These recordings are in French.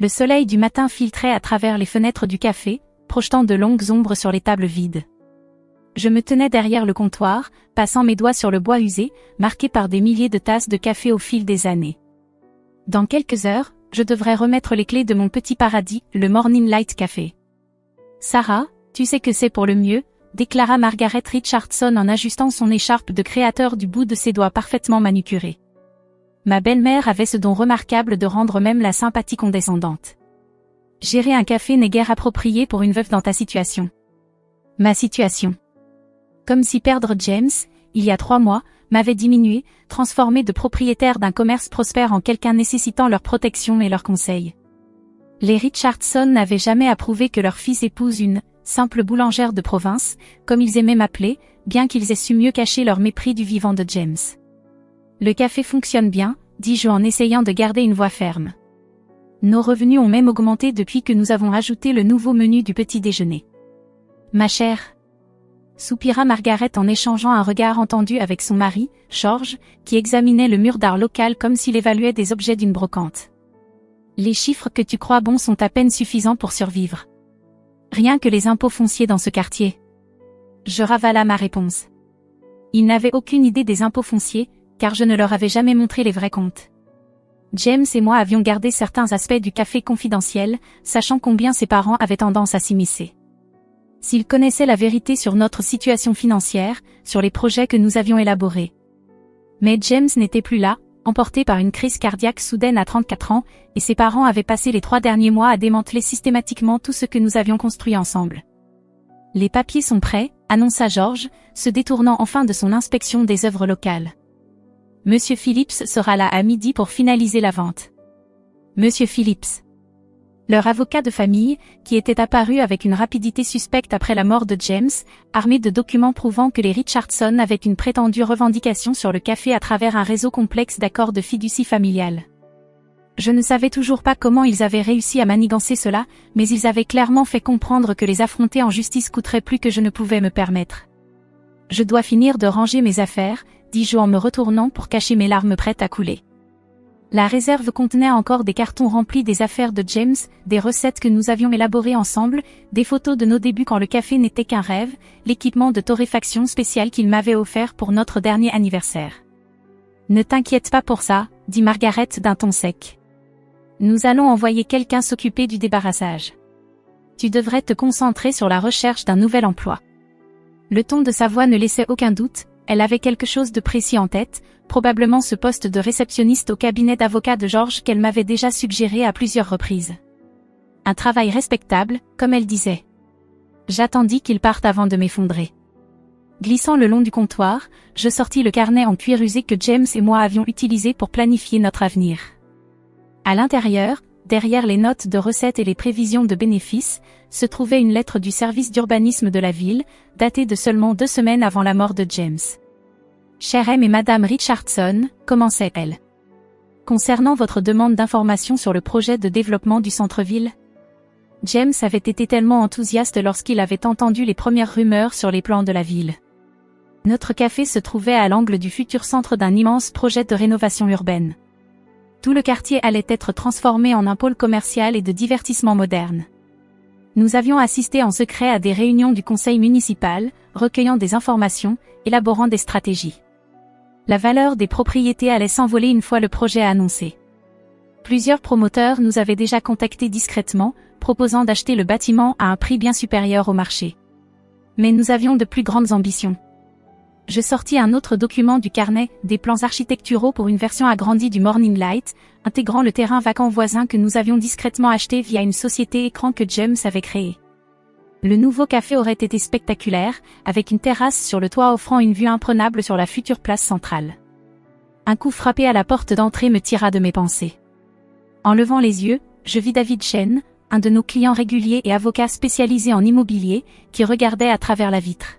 Le soleil du matin filtrait à travers les fenêtres du café, projetant de longues ombres sur les tables vides. Je me tenais derrière le comptoir, passant mes doigts sur le bois usé, marqué par des milliers de tasses de café au fil des années. Dans quelques heures, je devrais remettre les clés de mon petit paradis, le Morning Light Café. Sarah, tu sais que c'est pour le mieux, déclara Margaret Richardson en ajustant son écharpe de créateur du bout de ses doigts parfaitement manucurés. Ma belle-mère avait ce don remarquable de rendre même la sympathie condescendante. Gérer un café n'est guère approprié pour une veuve dans ta situation. Ma situation. Comme si perdre James, il y a 3 mois, m'avait diminué, transformé de propriétaire d'un commerce prospère en quelqu'un nécessitant leur protection et leurs conseils. Les Richardson n'avaient jamais approuvé que leur fils épouse une simple boulangère de province, comme ils aimaient m'appeler, bien qu'ils aient su mieux cacher leur mépris du vivant de James. Le café fonctionne bien, dis-je en essayant de garder une voix ferme. Nos revenus ont même augmenté depuis que nous avons ajouté le nouveau menu du petit déjeuner. Ma chère, soupira Margaret en échangeant un regard entendu avec son mari, George, qui examinait le mur d'art local comme s'il évaluait des objets d'une brocante. Les chiffres que tu crois bons sont à peine suffisants pour survivre. Rien que les impôts fonciers dans ce quartier. Je ravala ma réponse. Ils n'avaient aucune idée des impôts fonciers, car je ne leur avais jamais montré les vrais comptes. James et moi avions gardé certains aspects du café confidentiels, sachant combien ses parents avaient tendance à s'immiscer. S'ils connaissaient la vérité sur notre situation financière, sur les projets que nous avions élaborés. Mais James n'était plus là, emporté par une crise cardiaque soudaine à 34 ans, et ses parents avaient passé les 3 derniers mois à démanteler systématiquement tout ce que nous avions construit ensemble. Les papiers sont prêts, annonça George, se détournant enfin de son inspection des œuvres locales. Monsieur Phillips sera là à midi pour finaliser la vente. Monsieur Phillips. Leur avocat de famille, qui était apparu avec une rapidité suspecte après la mort de James, armé de documents prouvant que les Richardson avaient une prétendue revendication sur le café à travers un réseau complexe d'accords de fiducie familiale. Je ne savais toujours pas comment ils avaient réussi à manigancer cela, mais ils avaient clairement fait comprendre que les affronter en justice coûterait plus que je ne pouvais me permettre. Je dois finir de ranger mes affaires, dis-je en me retournant pour cacher mes larmes prêtes à couler. La réserve contenait encore des cartons remplis des affaires de James, des recettes que nous avions élaborées ensemble, des photos de nos débuts quand le café n'était qu'un rêve, l'équipement de torréfaction spécial qu'il m'avait offert pour notre dernier anniversaire. Ne t'inquiète pas pour ça, dit Margaret d'un ton sec. Nous allons envoyer quelqu'un s'occuper du débarrassage. Tu devrais te concentrer sur la recherche d'un nouvel emploi. Le ton de sa voix ne laissait aucun doute, elle avait quelque chose de précis en tête, probablement ce poste de réceptionniste au cabinet d'avocat de George qu'elle m'avait déjà suggéré à plusieurs reprises. Un travail respectable, comme elle disait. J'attendis qu'il parte avant de m'effondrer. Glissant le long du comptoir, je sortis le carnet en cuir usé que James et moi avions utilisé pour planifier notre avenir. À l'intérieur, derrière les notes de recettes et les prévisions de bénéfices, se trouvait une lettre du service d'urbanisme de la ville, datée de seulement 2 semaines avant la mort de James. Chère M et Madame Richardson, commençait-elle. Concernant votre demande d'information sur le projet de développement du centre-ville, James avait été tellement enthousiaste lorsqu'il avait entendu les premières rumeurs sur les plans de la ville. Notre café se trouvait à l'angle du futur centre d'un immense projet de rénovation urbaine. Tout le quartier allait être transformé en un pôle commercial et de divertissement moderne. Nous avions assisté en secret à des réunions du conseil municipal, recueillant des informations, élaborant des stratégies. La valeur des propriétés allait s'envoler une fois le projet annoncé. Plusieurs promoteurs nous avaient déjà contactés discrètement, proposant d'acheter le bâtiment à un prix bien supérieur au marché. Mais nous avions de plus grandes ambitions. Je sortis un autre document du carnet, des plans architecturaux pour une version agrandie du Morning Light, intégrant le terrain vacant voisin que nous avions discrètement acheté via une société écran que James avait créée. Le nouveau café aurait été spectaculaire, avec une terrasse sur le toit offrant une vue imprenable sur la future place centrale. Un coup frappé à la porte d'entrée me tira de mes pensées. En levant les yeux, je vis David Chen, un de nos clients réguliers et avocat spécialisé en immobilier, qui regardait à travers la vitre.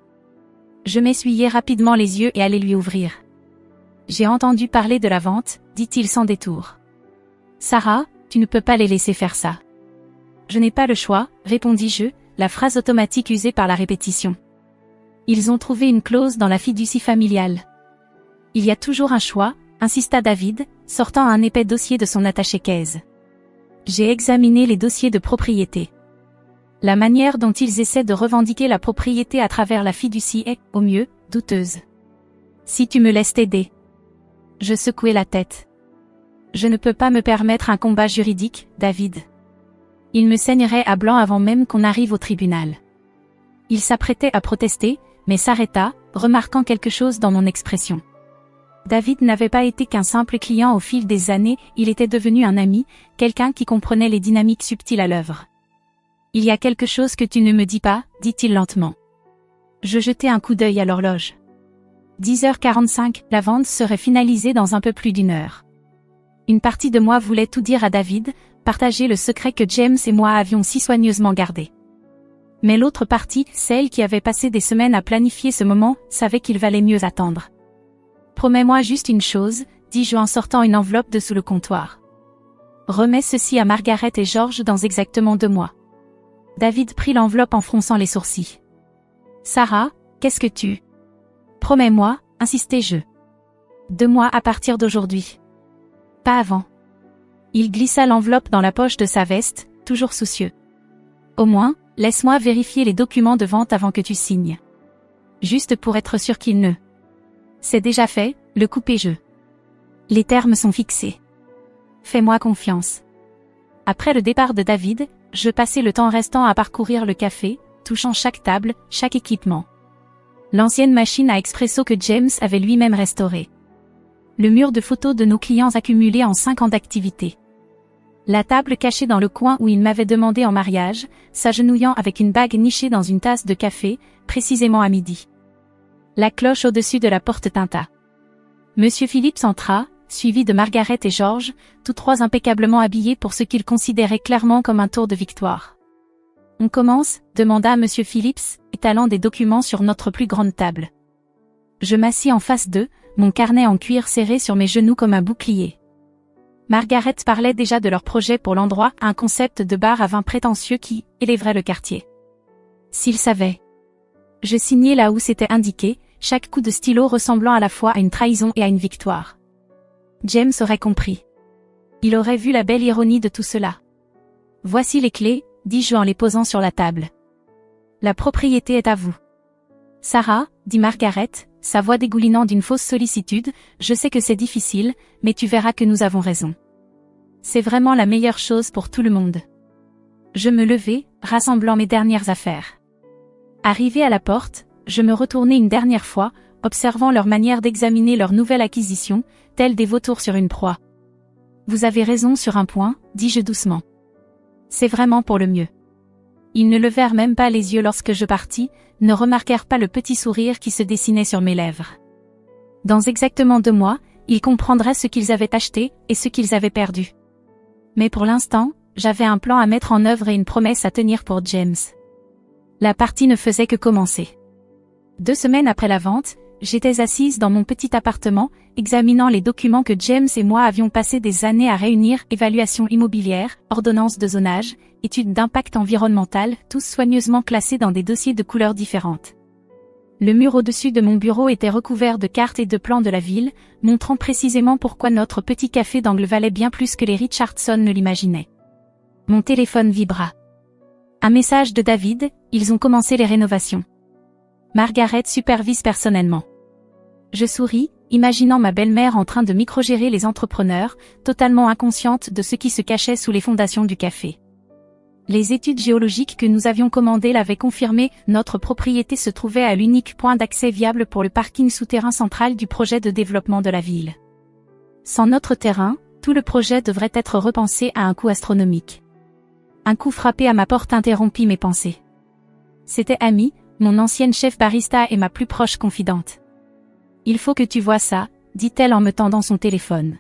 Je m'essuyai rapidement les yeux et allai lui ouvrir. J'ai entendu parler de la vente, dit-il sans détour. Sarah, tu ne peux pas les laisser faire ça. Je n'ai pas le choix, répondis-je, la phrase automatique usée par la répétition. Ils ont trouvé une clause dans la fiducie familiale. Il y a toujours un choix, insista David, sortant un épais dossier de son attaché-caisse. J'ai examiné les dossiers de propriété. La manière dont ils essaient de revendiquer la propriété à travers la fiducie est, au mieux, douteuse. Si tu me laisses t'aider. Je secouai la tête. Je ne peux pas me permettre un combat juridique, David. Il me saignerait à blanc avant même qu'on arrive au tribunal. Il s'apprêtait à protester, mais s'arrêta, remarquant quelque chose dans mon expression. David n'avait pas été qu'un simple client au fil des années, il était devenu un ami, quelqu'un qui comprenait les dynamiques subtiles à l'œuvre. « Il y a quelque chose que tu ne me dis pas », dit-il lentement. Je jetai un coup d'œil à l'horloge. 10h45, la vente serait finalisée dans un peu plus d'une heure. Une partie de moi voulait tout dire à David, partager le secret que James et moi avions si soigneusement gardé. Mais l'autre partie, celle qui avait passé des semaines à planifier ce moment, savait qu'il valait mieux attendre. « Promets-moi juste une chose », dis-je en sortant une enveloppe de sous le comptoir. « Remets ceci à Margaret et George dans exactement 2 mois. » David prit l'enveloppe en fronçant les sourcils. « Sarah, qu'est-ce que tu... » « Promets-moi, insistai-je. 2 mois à partir d'aujourd'hui. Pas avant. Il glissa l'enveloppe dans la poche de sa veste, toujours soucieux. Au moins, laisse-moi vérifier les documents de vente avant que tu signes. Juste pour être sûr qu'il ne... C'est déjà fait, le coupai-je. Les termes sont fixés. Fais-moi confiance. Après le départ de David, je passai le temps restant à parcourir le café, touchant chaque table, chaque équipement. L'ancienne machine à expresso que James avait lui-même restaurée. Le mur de photos de nos clients accumulés en 5 ans d'activité. La table cachée dans le coin où il m'avait demandé en mariage, s'agenouillant avec une bague nichée dans une tasse de café, précisément à midi. La cloche au-dessus de la porte tinta. Monsieur Phillips entra, suivi de Margaret et George, tous 3 impeccablement habillés pour ce qu'ils considéraient clairement comme un tour de victoire. « On commence ?» demanda Monsieur Phillips, étalant des documents sur notre plus grande table. Je m'assis en face d'eux, mon carnet en cuir serré sur mes genoux comme un bouclier. Margaret parlait déjà de leur projet pour l'endroit, un concept de bar à vin prétentieux qui élèverait le quartier. S'ils savaient. Je signai là où c'était indiqué, chaque coup de stylo ressemblant à la fois à une trahison et à une victoire. James aurait compris. Il aurait vu la belle ironie de tout cela. « Voici les clés », dis-je en les posant sur la table. La propriété est à vous. Sarah, dit Margaret, sa voix dégoulinant d'une fausse sollicitude, je sais que c'est difficile, mais tu verras que nous avons raison. C'est vraiment la meilleure chose pour tout le monde. Je me levai, rassemblant mes dernières affaires. Arrivé à la porte, je me retournai une dernière fois, observant leur manière d'examiner leur nouvelle acquisition, telle des vautours sur une proie. Vous avez raison sur un point, dis-je doucement. C'est vraiment pour le mieux. Ils ne levèrent même pas les yeux lorsque je partis, ne remarquèrent pas le petit sourire qui se dessinait sur mes lèvres. Dans exactement 2 mois, ils comprendraient ce qu'ils avaient acheté et ce qu'ils avaient perdu. Mais pour l'instant, j'avais un plan à mettre en œuvre et une promesse à tenir pour James. La partie ne faisait que commencer. 2 semaines après la vente, j'étais assise dans mon petit appartement, examinant les documents que James et moi avions passé des années à réunir, évaluation immobilière, ordonnance de zonage, études d'impact environnemental, tous soigneusement classés dans des dossiers de couleurs différentes. Le mur au-dessus de mon bureau était recouvert de cartes et de plans de la ville, montrant précisément pourquoi notre petit café d'angle valait bien plus que les Richardson ne l'imaginaient. Mon téléphone vibra. Un message de David, ils ont commencé les rénovations. Margaret supervise personnellement. Je souris, imaginant ma belle-mère en train de microgérer les entrepreneurs, totalement inconsciente de ce qui se cachait sous les fondations du café. Les études géologiques que nous avions commandées l'avaient confirmé, notre propriété se trouvait à l'unique point d'accès viable pour le parking souterrain central du projet de développement de la ville. Sans notre terrain, tout le projet devrait être repensé à un coût astronomique. Un coup frappé à ma porte interrompit mes pensées. C'était Amy, mon ancienne chef barista et ma plus proche confidente. « Il faut que tu vois ça », dit-elle en me tendant son téléphone.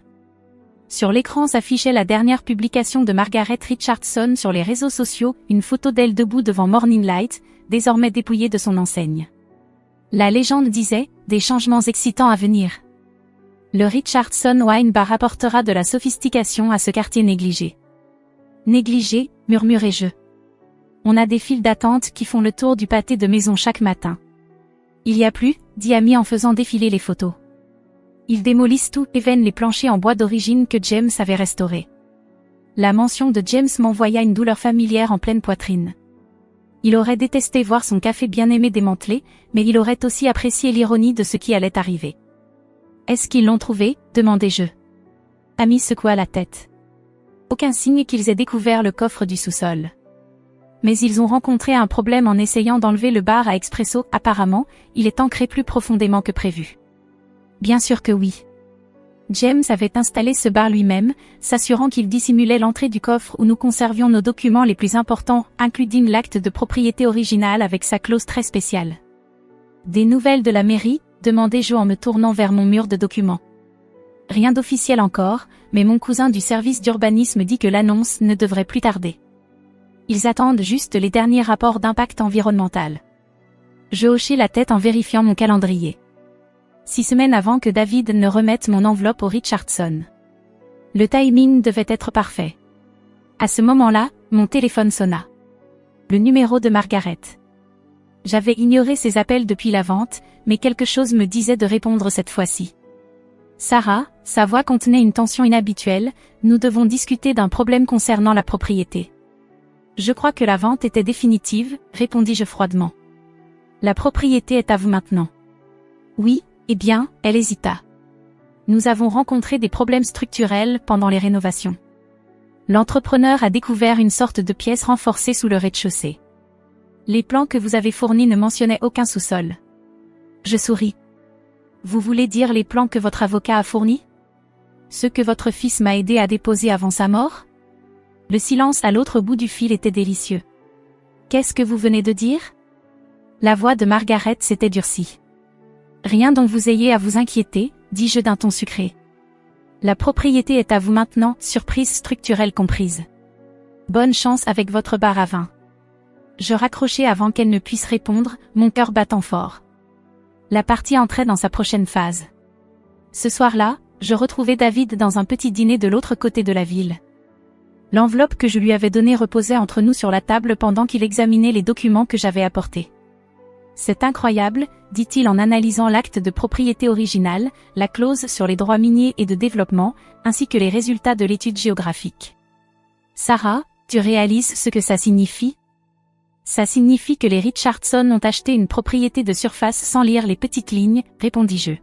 Sur l'écran s'affichait la dernière publication de Margaret Richardson sur les réseaux sociaux, une photo d'elle debout devant Morning Light, désormais dépouillée de son enseigne. La légende disait, des changements excitants à venir. Le Richardson Wine Bar apportera de la sophistication à ce quartier négligé. Négligé, murmurai-je. On a des files d'attente qui font le tour du pâté de maison chaque matin. Il y a plus, dit Amy en faisant défiler les photos. Ils démolissent tout et veinent les planchers en bois d'origine que James avait restaurés. La mention de James m'envoya une douleur familière en pleine poitrine. Il aurait détesté voir son café bien-aimé démantelé, mais il aurait aussi apprécié l'ironie de ce qui allait arriver. « Est-ce qu'ils l'ont trouvé ?» demandai-je. Amy secoua la tête. Aucun signe qu'ils aient découvert le coffre du sous-sol. Mais ils ont rencontré un problème en essayant d'enlever le bar à expresso. Apparemment, il est ancré plus profondément que prévu. Bien sûr que oui. James avait installé ce bar lui-même, s'assurant qu'il dissimulait l'entrée du coffre où nous conservions nos documents les plus importants, including l'acte de propriété original avec sa clause très spéciale. « Des nouvelles de la mairie ?» demandai-je en me tournant vers mon mur de documents. Rien d'officiel encore, mais mon cousin du service d'urbanisme dit que l'annonce ne devrait plus tarder. Ils attendent juste les derniers rapports d'impact environnemental. Je hochai la tête en vérifiant mon calendrier. 6 semaines avant que David ne remette mon enveloppe au Richardson. Le timing devait être parfait. À ce moment-là, mon téléphone sonna. Le numéro de Margaret. J'avais ignoré ses appels depuis la vente, mais quelque chose me disait de répondre cette fois-ci. Sarah, sa voix contenait une tension inhabituelle, nous devons discuter d'un problème concernant la propriété. Je crois que la vente était définitive, répondis-je froidement. La propriété est à vous maintenant. Oui, eh bien, elle hésita. Nous avons rencontré des problèmes structurels pendant les rénovations. L'entrepreneur a découvert une sorte de pièce renforcée sous le rez-de-chaussée. Les plans que vous avez fournis ne mentionnaient aucun sous-sol. Je souris. Vous voulez dire les plans que votre avocat a fournis? Ceux que votre fils m'a aidé à déposer avant sa mort? Le silence à l'autre bout du fil était délicieux. Qu'est-ce que vous venez de dire? La voix de Margaret s'était durcie. Rien dont vous ayez à vous inquiéter, dis-je d'un ton sucré. La propriété est à vous maintenant, surprise structurelle comprise. Bonne chance avec votre bar à vin. Je raccrochai avant qu'elle ne puisse répondre, mon cœur battant fort. La partie entrait dans sa prochaine phase. Ce soir-là, je retrouvai David dans un petit dîner de l'autre côté de la ville. L'enveloppe que je lui avais donnée reposait entre nous sur la table pendant qu'il examinait les documents que j'avais apportés. C'est incroyable, dit-il en analysant l'acte de propriété original, la clause sur les droits miniers et de développement, ainsi que les résultats de l'étude géographique. Sarah, tu réalises ce que ça signifie? Ça signifie que les Richardson ont acheté une propriété de surface sans lire les petites lignes, répondis-je.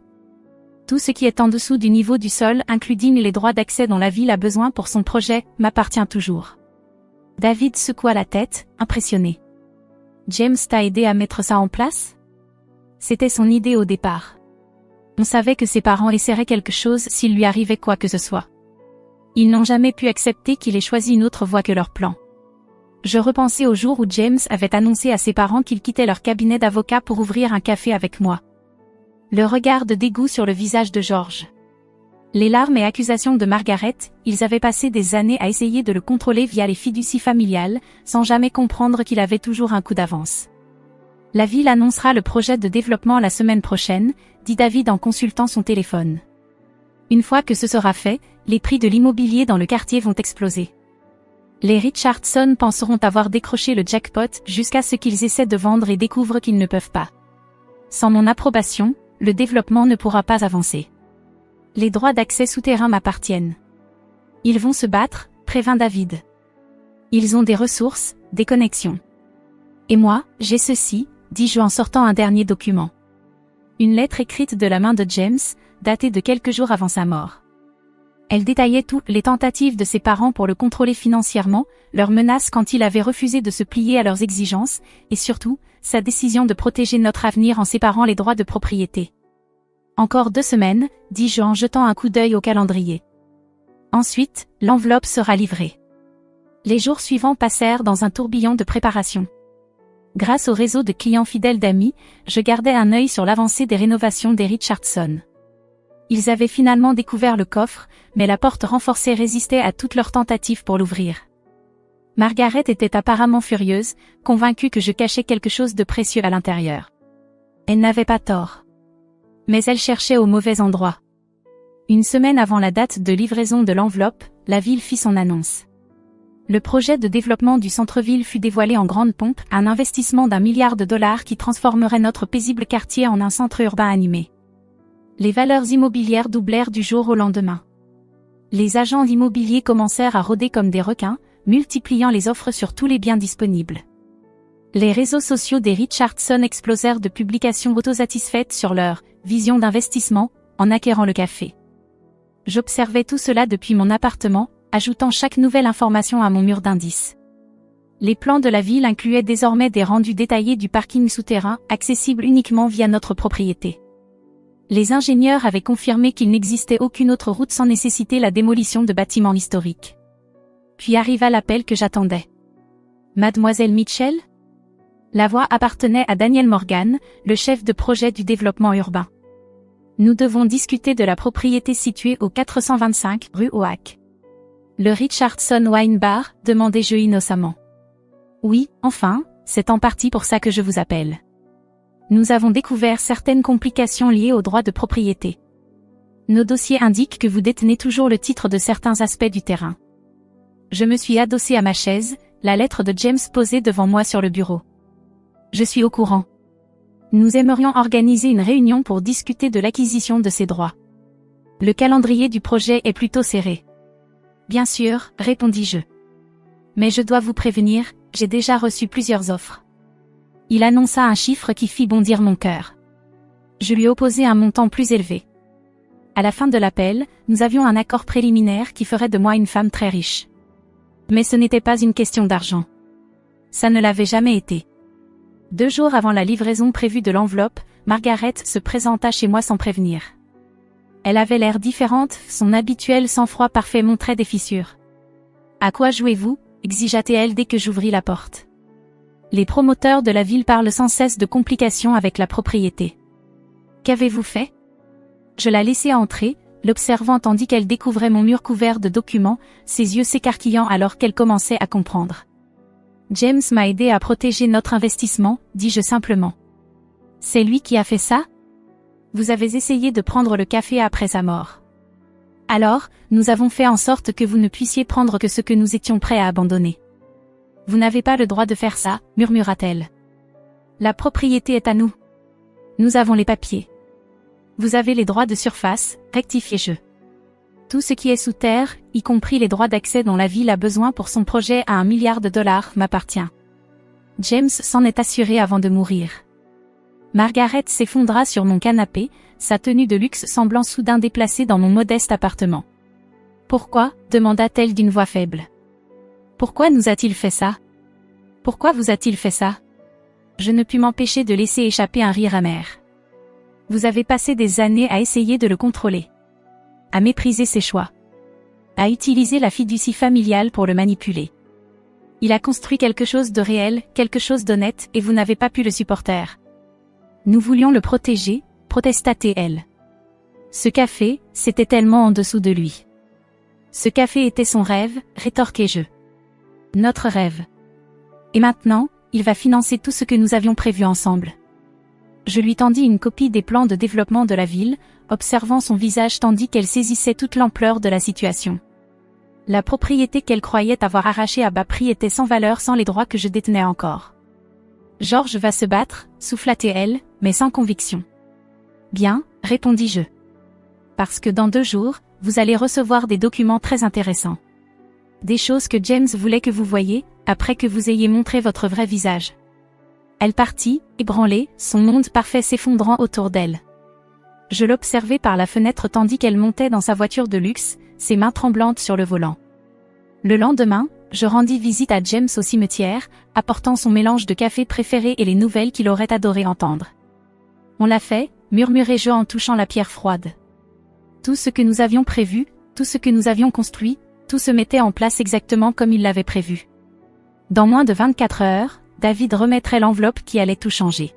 Tout ce qui est en dessous du niveau du sol, including les droits d'accès dont la ville a besoin pour son projet, m'appartient toujours. David secoua la tête, impressionné. James t'a aidé à mettre ça en place? C'était son idée au départ. On savait que ses parents laisseraient quelque chose s'il lui arrivait quoi que ce soit. Ils n'ont jamais pu accepter qu'il ait choisi une autre voie que leur plan. Je repensais au jour où James avait annoncé à ses parents qu'il quittait leur cabinet d'avocat pour ouvrir un café avec moi. Le regard de dégoût sur le visage de George. Les larmes et accusations de Margaret, ils avaient passé des années à essayer de le contrôler via les fiducies familiales, sans jamais comprendre qu'il avait toujours un coup d'avance. La ville annoncera le projet de développement la semaine prochaine, dit David en consultant son téléphone. Une fois que ce sera fait, les prix de l'immobilier dans le quartier vont exploser. Les Richardson penseront avoir décroché le jackpot jusqu'à ce qu'ils essaient de vendre et découvrent qu'ils ne peuvent pas. Sans mon approbation, le développement ne pourra pas avancer. Les droits d'accès souterrains m'appartiennent. Ils vont se battre, prévint David. Ils ont des ressources, des connexions. Et moi, j'ai ceci, dis-je en sortant un dernier document. Une lettre écrite de la main de James, datée de quelques jours avant sa mort. Elle détaillait toutes les tentatives de ses parents pour le contrôler financièrement, leurs menaces quand il avait refusé de se plier à leurs exigences, et surtout, sa décision de protéger notre avenir en séparant les droits de propriété. Encore 2 semaines, dis-je en jetant un coup d'œil au calendrier. Ensuite, l'enveloppe sera livrée. Les jours suivants passèrent dans un tourbillon de préparation. Grâce au réseau de clients fidèles d'Amy, je gardais un œil sur l'avancée des rénovations des Richardson. Ils avaient finalement découvert le coffre, mais la porte renforcée résistait à toutes leurs tentatives pour l'ouvrir. Margaret était apparemment furieuse, convaincue que je cachais quelque chose de précieux à l'intérieur. Elle n'avait pas tort. Mais elle cherchait au mauvais endroit. Une semaine avant la date de livraison de l'enveloppe, la ville fit son annonce. Le projet de développement du centre-ville fut dévoilé en grande pompe, un investissement d'1 milliard de dollars qui transformerait notre paisible quartier en un centre urbain animé. Les valeurs immobilières doublèrent du jour au lendemain. Les agents immobiliers commencèrent à rôder comme des requins, multipliant les offres sur tous les biens disponibles. Les réseaux sociaux des Richardson explosèrent de publications autosatisfaites sur leur vision d'investissement, en acquérant le café. J'observais tout cela depuis mon appartement, ajoutant chaque nouvelle information à mon mur d'indices. Les plans de la ville incluaient désormais des rendus détaillés du parking souterrain, accessible uniquement via notre propriété. Les ingénieurs avaient confirmé qu'il n'existait aucune autre route sans nécessiter la démolition de bâtiments historiques. Puis arriva l'appel que j'attendais. Mademoiselle Mitchell? La voix appartenait à Daniel Morgan, le chef de projet du développement urbain. Nous devons discuter de la propriété située au 425 rue Oak. Le Richardson Wine Bar, demandai-je innocemment. Oui, enfin, c'est en partie pour ça que je vous appelle. Nous avons découvert certaines complications liées aux droits de propriété. Nos dossiers indiquent que vous détenez toujours le titre de certains aspects du terrain. Je me suis adossé à ma chaise, la lettre de James posée devant moi sur le bureau. Je suis au courant. Nous aimerions organiser une réunion pour discuter de l'acquisition de ces droits. Le calendrier du projet est plutôt serré. Bien sûr, répondis-je. Mais je dois vous prévenir, j'ai déjà reçu plusieurs offres. Il annonça un chiffre qui fit bondir mon cœur. Je lui opposai un montant plus élevé. À la fin de l'appel, nous avions un accord préliminaire qui ferait de moi une femme très riche. Mais ce n'était pas une question d'argent. Ça ne l'avait jamais été. 2 jours avant la livraison prévue de l'enveloppe, Margaret se présenta chez moi sans prévenir. Elle avait l'air différente, son habituel sang-froid parfait montrait des fissures. « À quoi jouez-vous » exigea-t-elle dès que j'ouvris la porte. Les promoteurs de la ville parlent sans cesse de complications avec la propriété. « Qu'avez-vous fait » Je la laissai entrer, l'observant tandis qu'elle découvrait mon mur couvert de documents, ses yeux s'écarquillant alors qu'elle commençait à comprendre. James m'a aidé à protéger notre investissement, dis-je simplement. C'est lui qui a fait ça? Vous avez essayé de prendre le café après sa mort. Alors, nous avons fait en sorte que vous ne puissiez prendre que ce que nous étions prêts à abandonner. Vous n'avez pas le droit de faire ça, murmura-t-elle. La propriété est à nous. Nous avons les papiers. Vous avez les droits de surface, rectifiai-je. Tout ce qui est sous terre, y compris les droits d'accès dont la ville a besoin pour son projet à $1 milliard, m'appartient. James s'en est assuré avant de mourir. Margaret s'effondra sur mon canapé, sa tenue de luxe semblant soudain déplacée dans mon modeste appartement. Pourquoi? Demanda-t-elle d'une voix faible. Pourquoi nous a-t-il fait ça? Pourquoi vous a-t-il fait ça? Je ne pus m'empêcher de laisser échapper un rire amer. Vous avez passé des années à essayer de le contrôler. À mépriser ses choix. À utiliser la fiducie familiale pour le manipuler. Il a construit quelque chose de réel, quelque chose d'honnête, et vous n'avez pas pu le supporter. Nous voulions le protéger, protesta-t-elle. Ce café, c'était tellement en dessous de lui. Ce café était son rêve, rétorquai-je. Notre rêve. Et maintenant, il va financer tout ce que nous avions prévu ensemble. Je lui tendis une copie des plans de développement de la ville, observant son visage tandis qu'elle saisissait toute l'ampleur de la situation. La propriété qu'elle croyait avoir arrachée à bas prix était sans valeur sans les droits que je détenais encore. George va se battre, souffla-t-elle, mais sans conviction. Bien, répondis-je. Parce que dans 2 jours, vous allez recevoir des documents très intéressants. Des choses que James voulait que vous voyiez, après que vous ayez montré votre vrai visage. Elle partit, ébranlée, son monde parfait s'effondrant autour d'elle. Je l'observai par la fenêtre tandis qu'elle montait dans sa voiture de luxe, ses mains tremblantes sur le volant. Le lendemain, je rendis visite à James au cimetière, apportant son mélange de café préféré et les nouvelles qu'il aurait adoré entendre. On l'a fait, murmurai-je en touchant la pierre froide. Tout ce que nous avions prévu, tout ce que nous avions construit, tout se mettait en place exactement comme il l'avait prévu. Dans moins de 24 heures, David remettrait l'enveloppe qui allait tout changer.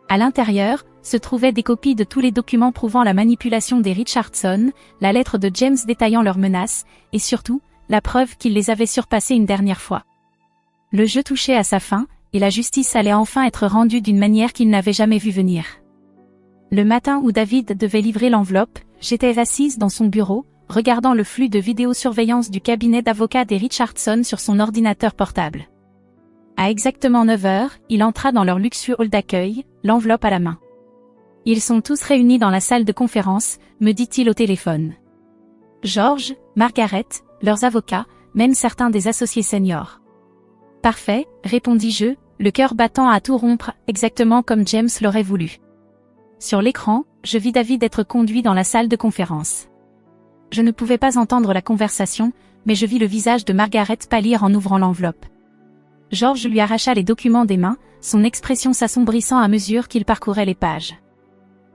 À l'intérieur, se trouvaient des copies de tous les documents prouvant la manipulation des Richardson, la lettre de James détaillant leurs menaces, et surtout, la preuve qu'ils les avaient surpassés une dernière fois. Le jeu touchait à sa fin, et la justice allait enfin être rendue d'une manière qu'il n'avait jamais vue venir. Le matin où David devait livrer l'enveloppe, j'étais assise dans son bureau, regardant le flux de vidéosurveillance du cabinet d'avocats des Richardson sur son ordinateur portable. À exactement 9 heures, il entra dans leur luxueux hall d'accueil, l'enveloppe à la main. Ils sont tous réunis dans la salle de conférence, me dit-il au téléphone. George, Margaret, leurs avocats, même certains des associés seniors. Parfait, répondis-je, le cœur battant à tout rompre, exactement comme James l'aurait voulu. Sur l'écran, je vis David être conduit dans la salle de conférence. Je ne pouvais pas entendre la conversation, mais je vis le visage de Margaret pâlir en ouvrant l'enveloppe. George lui arracha les documents des mains, son expression s'assombrissant à mesure qu'il parcourait les pages.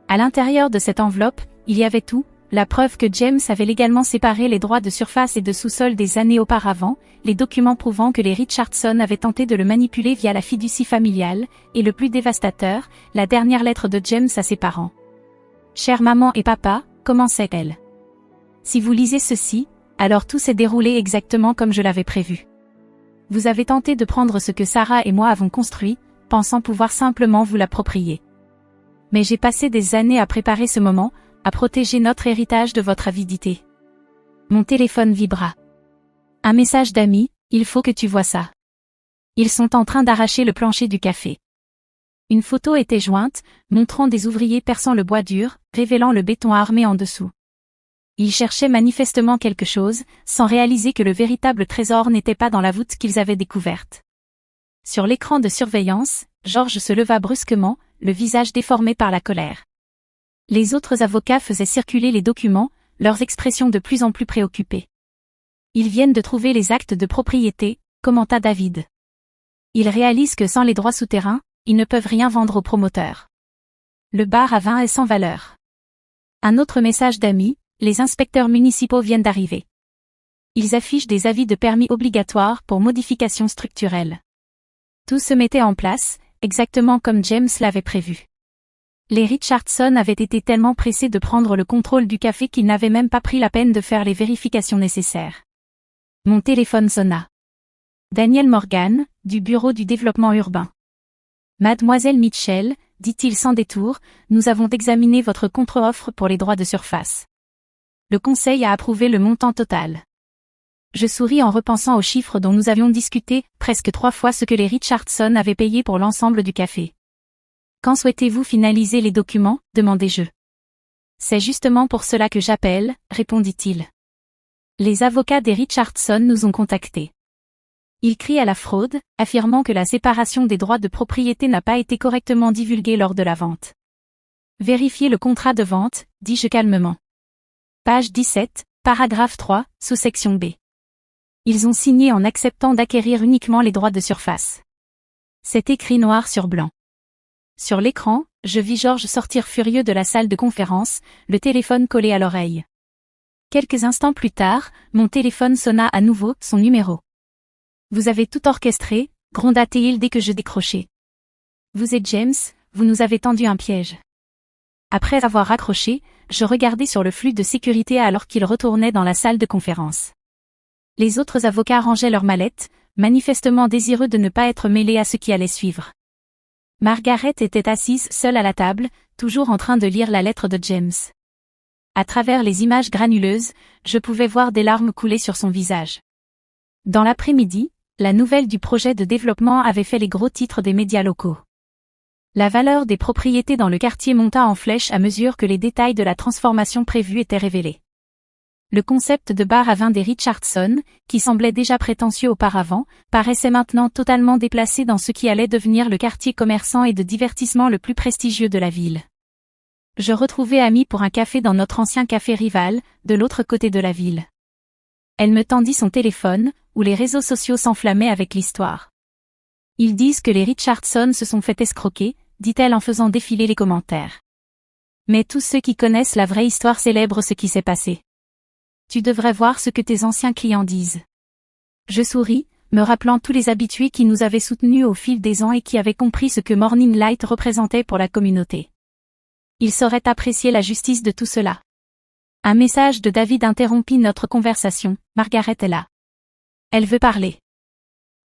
À l'intérieur de cette enveloppe, il y avait tout, la preuve que James avait légalement séparé les droits de surface et de sous-sol des années auparavant, les documents prouvant que les Richardson avaient tenté de le manipuler via la fiducie familiale, et le plus dévastateur, la dernière lettre de James à ses parents. « Chère maman et papa », commençait-elle. « Si vous lisez ceci, alors tout s'est déroulé exactement comme je l'avais prévu. Vous avez tenté de prendre ce que Sarah et moi avons construit, pensant pouvoir simplement vous l'approprier. Mais j'ai passé des années à préparer ce moment, à protéger notre héritage de votre avidité. » Mon téléphone vibra. Un message d'ami, « Il faut que tu vois ça. Ils sont en train d'arracher le plancher du café. » Une photo était jointe, montrant des ouvriers perçant le bois dur, révélant le béton armé en dessous. Ils cherchaient manifestement quelque chose, sans réaliser que le véritable trésor n'était pas dans la voûte qu'ils avaient découverte. Sur l'écran de surveillance, George se leva brusquement, le visage déformé par la colère. Les autres avocats faisaient circuler les documents, leurs expressions de plus en plus préoccupées. « Ils viennent de trouver les actes de propriété », commenta David. « Ils réalisent que sans les droits souterrains, ils ne peuvent rien vendre aux promoteurs. Le bar à vin est sans valeur. » Un autre message d'ami, « Les inspecteurs municipaux viennent d'arriver. Ils affichent des avis de permis obligatoires pour modifications structurelles. » Tout se mettait en place, exactement comme James l'avait prévu. Les Richardson avaient été tellement pressés de prendre le contrôle du café qu'ils n'avaient même pas pris la peine de faire les vérifications nécessaires. Mon téléphone sonna. Daniel Morgan, du Bureau du développement urbain. « Mademoiselle Mitchell, dit-il sans détour, nous avons examiné votre contre-offre pour les droits de surface. Le conseil a approuvé le montant total. » Je souris en repensant aux chiffres dont nous avions discuté, presque 3 fois ce que les Richardson avaient payé pour l'ensemble du café. « Quand souhaitez-vous finaliser les documents ?» demandai-je. « C'est justement pour cela que j'appelle, » répondit-il. Les avocats des Richardson nous ont contactés. Ils crient à la fraude, affirmant que la séparation des droits de propriété n'a pas été correctement divulguée lors de la vente. « Vérifiez le contrat de vente, » dis-je calmement. Page 17, paragraphe 3, sous-section B. Ils ont signé en acceptant d'acquérir uniquement les droits de surface. C'est écrit noir sur blanc. Sur l'écran, je vis George sortir furieux de la salle de conférence, le téléphone collé à l'oreille. Quelques instants plus tard, mon téléphone sonna à nouveau, son numéro. « Vous avez tout orchestré », gronda-t-il dès que je décrochai. « Vous et James, vous nous avez tendu un piège. » Après avoir raccroché, je regardais sur le flux de sécurité alors qu'il retournait dans la salle de conférence. Les autres avocats rangeaient leurs mallettes, manifestement désireux de ne pas être mêlés à ce qui allait suivre. Margaret était assise seule à la table, toujours en train de lire la lettre de James. À travers les images granuleuses, je pouvais voir des larmes couler sur son visage. Dans l'après-midi, la nouvelle du projet de développement avait fait les gros titres des médias locaux. La valeur des propriétés dans le quartier monta en flèche à mesure que les détails de la transformation prévue étaient révélés. Le concept de bar à vin des Richardson, qui semblait déjà prétentieux auparavant, paraissait maintenant totalement déplacé dans ce qui allait devenir le quartier commerçant et de divertissement le plus prestigieux de la ville. Je retrouvai Amy pour un café dans notre ancien café rival, de l'autre côté de la ville. Elle me tendit son téléphone, où les réseaux sociaux s'enflammaient avec l'histoire. « Ils disent que les Richardson se sont fait escroquer », dit-elle en faisant défiler les commentaires. « Mais tous ceux qui connaissent la vraie histoire célèbrent ce qui s'est passé. Tu devrais voir ce que tes anciens clients disent. » Je souris, me rappelant tous les habitués qui nous avaient soutenus au fil des ans et qui avaient compris ce que Morning Light représentait pour la communauté. Ils sauraient apprécier la justice de tout cela. Un message de David interrompit notre conversation. Margaret est là. Elle veut parler.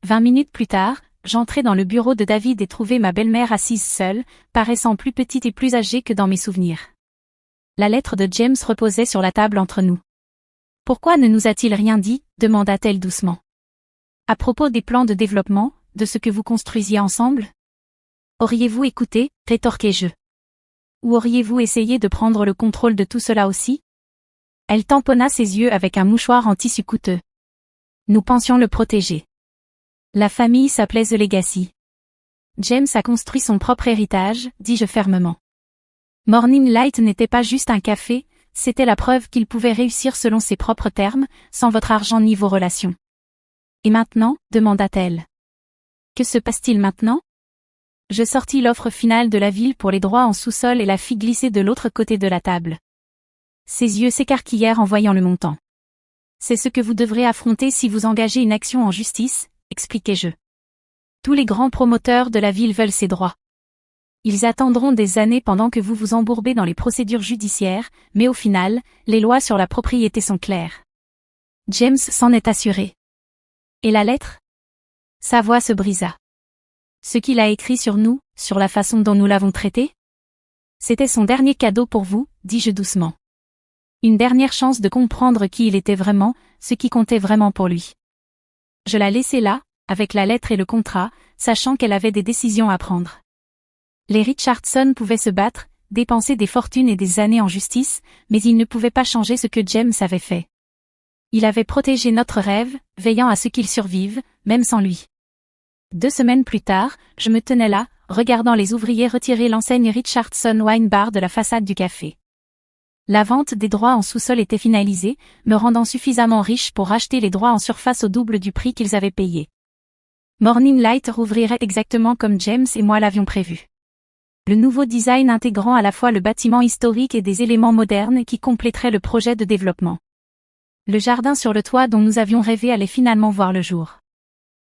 20 minutes plus tard, j'entrai dans le bureau de David et trouvai ma belle-mère assise seule, paraissant plus petite et plus âgée que dans mes souvenirs. La lettre de James reposait sur la table entre nous. « Pourquoi ne nous a-t-il rien dit ?» demanda-t-elle doucement. « À propos des plans de développement, de ce que vous construisiez ensemble ? Auriez-vous écouté ?» rétorquai-je. « Ou auriez-vous essayé de prendre le contrôle de tout cela aussi ? Elle tamponna ses yeux avec un mouchoir en tissu coûteux. Nous pensions le protéger. La famille s'appelait The Legacy. James a construit son propre héritage, dis-je fermement. Morning Light n'était pas juste un café, c'était la preuve qu'il pouvait réussir selon ses propres termes, sans votre argent ni vos relations. Et maintenant, demanda-t-elle. Que se passe-t-il maintenant? Je sortis l'offre finale de la ville pour les droits en sous-sol et la fis glisser de l'autre côté de la table. Ses yeux s'écarquillèrent en voyant le montant. C'est ce que vous devrez affronter si vous engagez une action en justice, expliquai-je. Tous les grands promoteurs de la ville veulent ces droits. Ils attendront des années pendant que vous vous embourbez dans les procédures judiciaires, mais au final, les lois sur la propriété sont claires. James s'en est assuré. Et la lettre? Sa voix se brisa. Ce qu'il a écrit sur nous, sur la façon dont nous l'avons traité? C'était son dernier cadeau pour vous, dis-je doucement. Une dernière chance de comprendre qui il était vraiment, ce qui comptait vraiment pour lui. Je la laissai là, avec la lettre et le contrat, sachant qu'elle avait des décisions à prendre. Les Richardson pouvaient se battre, dépenser des fortunes et des années en justice, mais ils ne pouvaient pas changer ce que James avait fait. Il avait protégé notre rêve, veillant à ce qu'il survive, même sans lui. 2 semaines plus tard, je me tenais là, regardant les ouvriers retirer l'enseigne Richardson Wine Bar de la façade du café. La vente des droits en sous-sol était finalisée, me rendant suffisamment riche pour racheter les droits en surface au double du prix qu'ils avaient payé. Morning Light rouvrirait exactement comme James et moi l'avions prévu. Le nouveau design intégrant à la fois le bâtiment historique et des éléments modernes qui compléteraient le projet de développement. Le jardin sur le toit dont nous avions rêvé allait finalement voir le jour.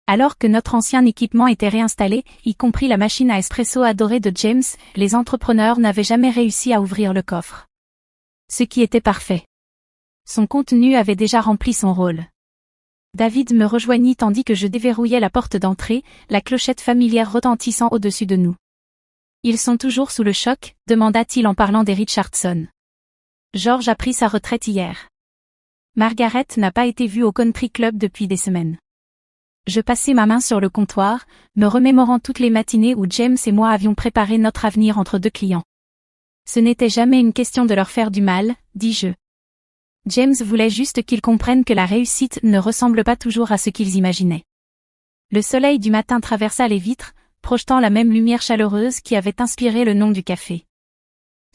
Alors que notre ancien équipement était réinstallé, y compris la machine à espresso adorée de James, les entrepreneurs n'avaient jamais réussi à ouvrir le coffre. Ce qui était parfait. Son contenu avait déjà rempli son rôle. David me rejoignit tandis que je déverrouillais la porte d'entrée, la clochette familière retentissant au-dessus de nous. Ils sont toujours sous le choc, demanda-t-il en parlant des Richardson. George a pris sa retraite hier. Margaret n'a pas été vue au country club depuis des semaines. Je passai ma main sur le comptoir, me remémorant toutes les matinées où James et moi avions préparé notre avenir entre 2 clients. Ce n'était jamais une question de leur faire du mal, dis-je. James voulait juste qu'ils comprennent que la réussite ne ressemble pas toujours à ce qu'ils imaginaient. Le soleil du matin traversa les vitres, projetant la même lumière chaleureuse qui avait inspiré le nom du café.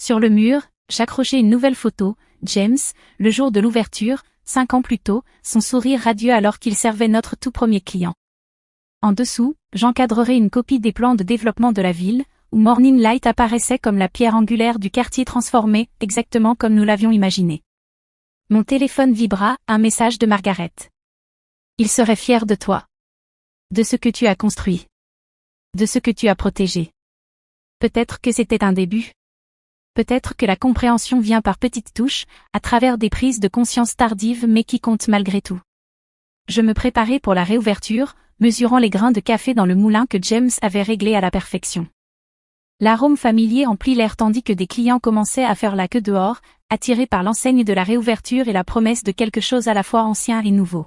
Sur le mur, j'accrochai une nouvelle photo, James, le jour de l'ouverture, 5 ans plus tôt, son sourire radieux alors qu'il servait notre tout premier client. En dessous, j'encadrerai une copie des plans de développement de la ville, où Morning Light apparaissait comme la pierre angulaire du quartier transformé, exactement comme nous l'avions imaginé. Mon téléphone vibra, un message de Margaret. Il serait fier de toi. De ce que tu as construit. De ce que tu as protégé. Peut-être que c'était un début. Peut-être que la compréhension vient par petites touches, à travers des prises de conscience tardives mais qui comptent malgré tout. Je me préparais pour la réouverture, mesurant les grains de café dans le moulin que James avait réglé à la perfection. L'arôme familier emplit l'air tandis que des clients commençaient à faire la queue dehors, attirés par l'enseigne de la réouverture et la promesse de quelque chose à la fois ancien et nouveau.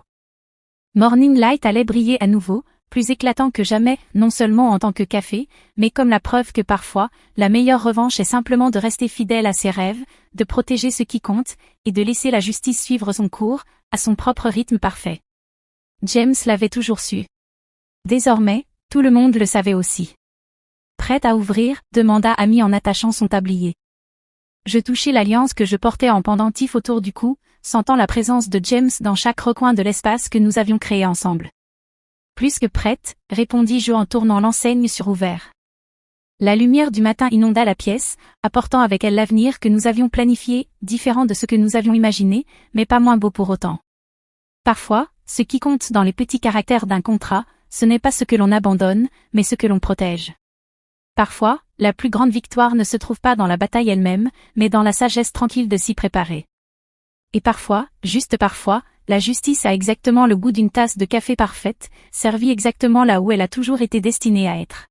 Morning Light allait briller à nouveau, plus éclatant que jamais, non seulement en tant que café, mais comme la preuve que parfois, la meilleure revanche est simplement de rester fidèle à ses rêves, de protéger ce qui compte, et de laisser la justice suivre son cours, à son propre rythme parfait. James l'avait toujours su. Désormais, tout le monde le savait aussi. Prête à ouvrir, demanda Amy en attachant son tablier. Je touchai l'alliance que je portais en pendentif autour du cou, sentant la présence de James dans chaque recoin de l'espace que nous avions créé ensemble. Plus que prête, répondis-je en tournant l'enseigne sur ouvert. La lumière du matin inonda la pièce, apportant avec elle l'avenir que nous avions planifié, différent de ce que nous avions imaginé, mais pas moins beau pour autant. Parfois, ce qui compte dans les petits caractères d'un contrat, ce n'est pas ce que l'on abandonne, mais ce que l'on protège. Parfois, la plus grande victoire ne se trouve pas dans la bataille elle-même, mais dans la sagesse tranquille de s'y préparer. Et parfois, juste parfois, la justice a exactement le goût d'une tasse de café parfaite, servie exactement là où elle a toujours été destinée à être.